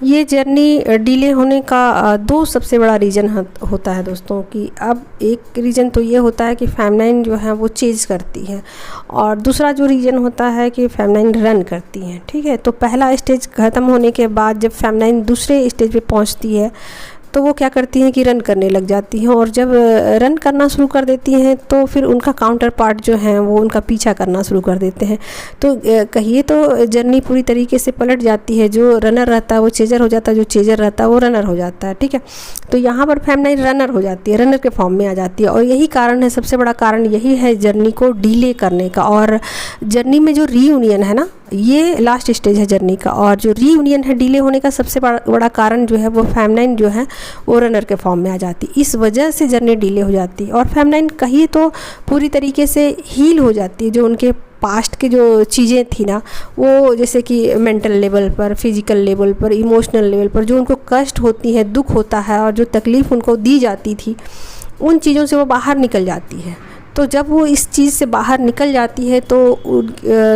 ये journey delay होने का दो सबसे बड़ा रीज़न होता है दोस्तों। कि अब एक रीज़न तो ये होता है कि फेमिनाइन जो है वो चेंज करती है, और दूसरा जो रीज़न होता है कि फेमिनाइन रन करती है। ठीक है, तो पहला स्टेज ख़त्म होने के बाद जब फेमिनाइन दूसरे स्टेज पे पहुंचती है तो वो क्या करती हैं कि रन करने लग जाती हैं, और जब रन करना शुरू कर देती हैं तो फिर उनका काउंटर पार्ट जो हैं वो उनका पीछा करना शुरू कर देते हैं। तो कहिए तो जर्नी पूरी तरीके से पलट जाती है। जो रनर रहता है वो चेजर हो जाता है, जो चेजर रहता है वो रनर हो जाता है। ठीक है, तो यहाँ पर फेमिनाइन रनर हो जाती है, रनर के फॉर्म में आ जाती है, और यही कारण है, सबसे बड़ा कारण यही है जर्नी को डिले करने का। और जर्नी में जो रीयूनियन है ना, ये लास्ट स्टेज है जर्नी का, और जो रीयूनियन है डिले होने का सबसे बड़ा कारण जो है वो फेमिनाइन जो है वो रनर के फॉर्म में आ जाती है। इस वजह से जर्नी डिले हो जाती है। और फेमिनाइन कहिए तो पूरी तरीके से हील हो जाती है। जो उनके पास्ट की जो चीज़ें थी ना, वो जैसे कि मेंटल लेवल पर, फिज़िकल लेवल पर, इमोशनल लेवल पर जो उनको कष्ट होती है, दुख होता है, और जो तकलीफ़ उनको दी जाती थी, उन चीज़ों से वो बाहर निकल जाती है। तो जब वो इस चीज़ से बाहर निकल जाती है तो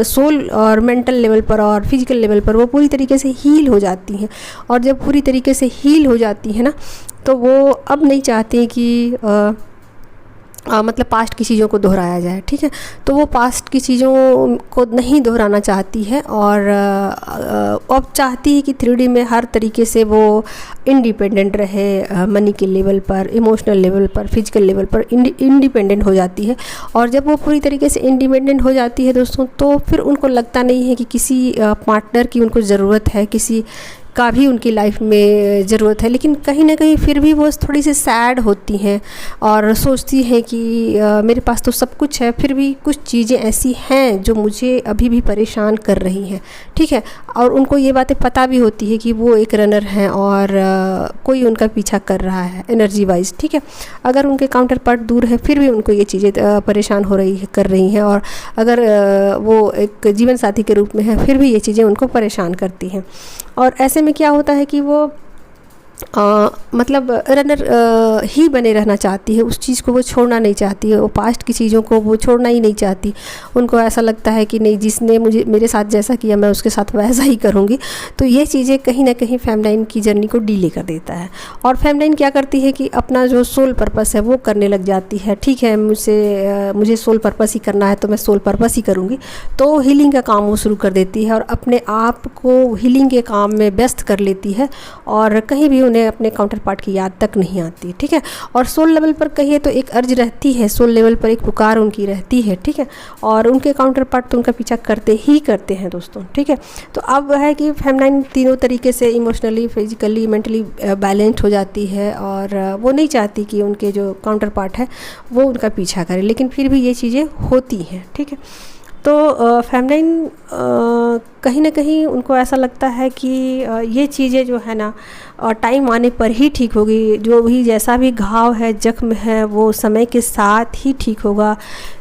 सोल और मेंटल लेवल पर और फिज़िकल लेवल पर वो पूरी तरीके से हील हो जाती हैं। और जब पूरी तरीके से हील हो जाती है ना, तो वो अब नहीं चाहती कि मतलब पास्ट की चीज़ों को दोहराया जाए। ठीक है, तो वो पास्ट की चीज़ों को नहीं दोहराना चाहती है, और अब चाहती है कि 3D में हर तरीके से वो इंडिपेंडेंट रहे, मनी के लेवल पर, इमोशनल लेवल पर, फिजिकल लेवल पर इंडिपेंडेंट हो जाती है। और जब वो पूरी तरीके से इंडिपेंडेंट हो जाती है दोस्तों, तो फिर उनको लगता नहीं है कि किसी पार्टनर की उनको ज़रूरत है, किसी का भी उनकी लाइफ में ज़रूरत है। लेकिन कहीं ना कहीं फिर भी वो थोड़ी सी सैड होती हैं और सोचती हैं कि मेरे पास तो सब कुछ है, फिर भी कुछ चीज़ें ऐसी हैं जो मुझे अभी भी परेशान कर रही हैं। ठीक है, और उनको ये बातें पता भी होती है कि वो एक रनर हैं और कोई उनका पीछा कर रहा है एनर्जी वाइज। ठीक है, अगर उनके काउंटर पार्ट दूर है फिर भी उनको ये चीज़ें परेशान हो रही है, कर रही हैं, और अगर वो एक जीवन साथी के रूप में है फिर भी ये चीज़ें उनको परेशान करती हैं। और ऐसे में क्या होता है कि वो मतलब रनर ही बने रहना चाहती है, उस चीज़ को वो छोड़ना नहीं चाहती है, वो पास्ट की चीज़ों को वो छोड़ना ही नहीं चाहती। उनको ऐसा लगता है कि नहीं, जिसने मुझे मेरे साथ जैसा किया मैं उसके साथ वैसा ही करूँगी। तो ये चीज़ें कहीं ना कहीं फेमिनाइन की जर्नी को डिले कर देता है। और फेमिनाइन क्या करती है कि अपना जो सोल पर्पस है वो करने लग जाती है। ठीक है, मुझे सोल पर्पस ही करना है तो मैं सोल पर्पस ही करूँगी। तो हीलिंग का काम वो शुरू कर देती है और अपने आप को हीलिंग के काम में व्यस्त कर लेती है, और कहीं भी उन्हें अपने काउंटर पार्ट की याद तक नहीं आती। ठीक है, और सोल लेवल पर कहिए तो एक अर्ज रहती है, सोल लेवल पर एक पुकार उनकी रहती है। ठीक है, और उनके काउंटर पार्ट तो उनका पीछा करते ही करते हैं दोस्तों। ठीक है, तो अब है कि फेमिनाइन तीनों तरीके से इमोशनली, फिजिकली, मेंटली बैलेंस्ड हो जाती है, और वो नहीं चाहती कि उनके जो काउंटर पार्ट है वो उनका पीछा करे, लेकिन फिर भी ये चीज़ें होती हैं। ठीक है, तो फेमिनाइन कहीं ना कहीं उनको ऐसा लगता है कि ये चीज़ें जो है ना टाइम आने पर ही ठीक होगी। जो भी जैसा भी घाव है, जख्म है, वो समय के साथ ही ठीक होगा।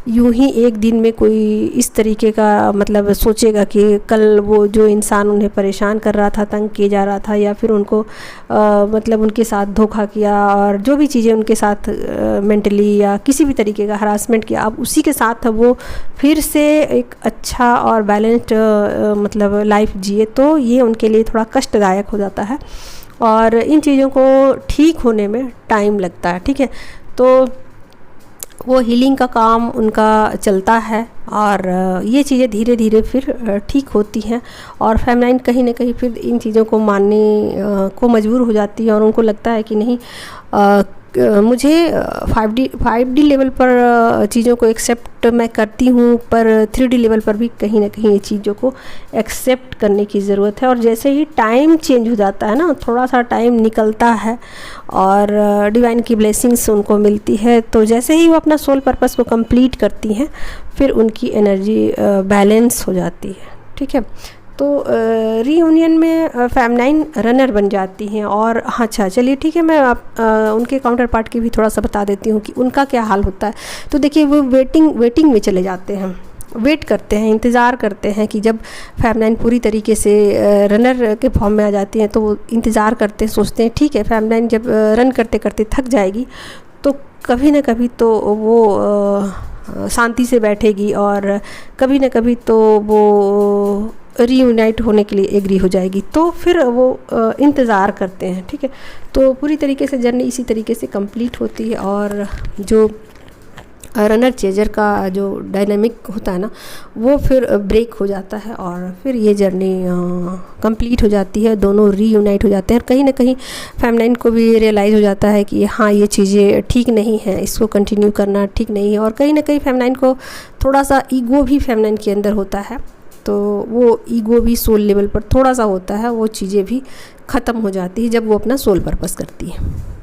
यूं ही एक दिन में कोई इस तरीके का मतलब सोचेगा कि कल वो जो इंसान उन्हें परेशान कर रहा था, तंग किए जा रहा था, या फिर उनको मतलब उनके साथ धोखा किया और जो भी चीज़ें उनके साथ मेंटली या किसी भी तरीके का हरासमेंट किया, अब उसी के साथ वो फिर से एक अच्छा और बैलेंस्ड मतलब लाइफ जिए, तो ये उनके लिए थोड़ा कष्टदायक हो जाता है और इन चीज़ों को ठीक होने में टाइम लगता है। ठीक है, तो वो हीलिंग का काम उनका चलता है और ये चीज़ें धीरे धीरे फिर ठीक होती हैं, और फेमिनाइन कहीं ना कहीं फिर इन चीज़ों को मानने को मजबूर हो जाती है, और उनको लगता है कि नहीं, मुझे 5D लेवल पर चीज़ों को एक्सेप्ट मैं करती हूँ, पर 3D लेवल पर भी कहीं ना कहीं ये चीज़ों को एक्सेप्ट करने की ज़रूरत है। और जैसे ही टाइम चेंज हो जाता है ना, थोड़ा सा टाइम निकलता है और डिवाइन की ब्लेसिंग्स उनको मिलती है, तो जैसे ही वो अपना सोल पर्पस को कंप्लीट करती हैं फिर उनकी एनर्जी बैलेंस हो जाती है। ठीक है, तो रीयूनियन में फेमिनाइन रनर बन जाती हैं। और अच्छा चलिए ठीक है, मैं उनके काउंटर पार्ट की भी थोड़ा सा बता देती हूँ कि उनका क्या हाल होता है। तो देखिए, वो वेटिंग में चले जाते हैं, वेट करते हैं, इंतज़ार करते हैं कि जब फेमिनाइन पूरी तरीके से रनर के फॉर्म में आ जाती हैं तो वो इंतज़ार करते हैं, सोचते हैं ठीक है फेमिनाइन जब रन करते करते थक जाएगी तो कभी ना कभी तो वो शांति से बैठेगी और कभी ना कभी तो वो रीयूनाइट होने के लिए एग्री हो जाएगी, तो फिर वो इंतज़ार करते हैं। ठीक है, तो पूरी तरीके से जर्नी इसी तरीके से कंप्लीट होती है और जो रनर चेजर का जो डायनामिक होता है ना, वो फिर ब्रेक हो जाता है और फिर ये जर्नी कंप्लीट हो जाती है, दोनों रीयूनाइट हो जाते हैं। और कहीं ना कहीं फेमिनाइन को भी रियलाइज़ हो जाता है कि हाँ ये चीज़ें ठीक नहीं हैं, इसको कंटिन्यू करना ठीक नहीं है। और कहीं ना कहीं फेमिनाइन को थोड़ा सा ईगो भी फेमिनाइन के अंदर होता है, तो वो ईगो भी सोल लेवल पर थोड़ा सा होता है, वो चीज़ें भी ख़त्म हो जाती है जब वो अपना सोल पर्पस करती है।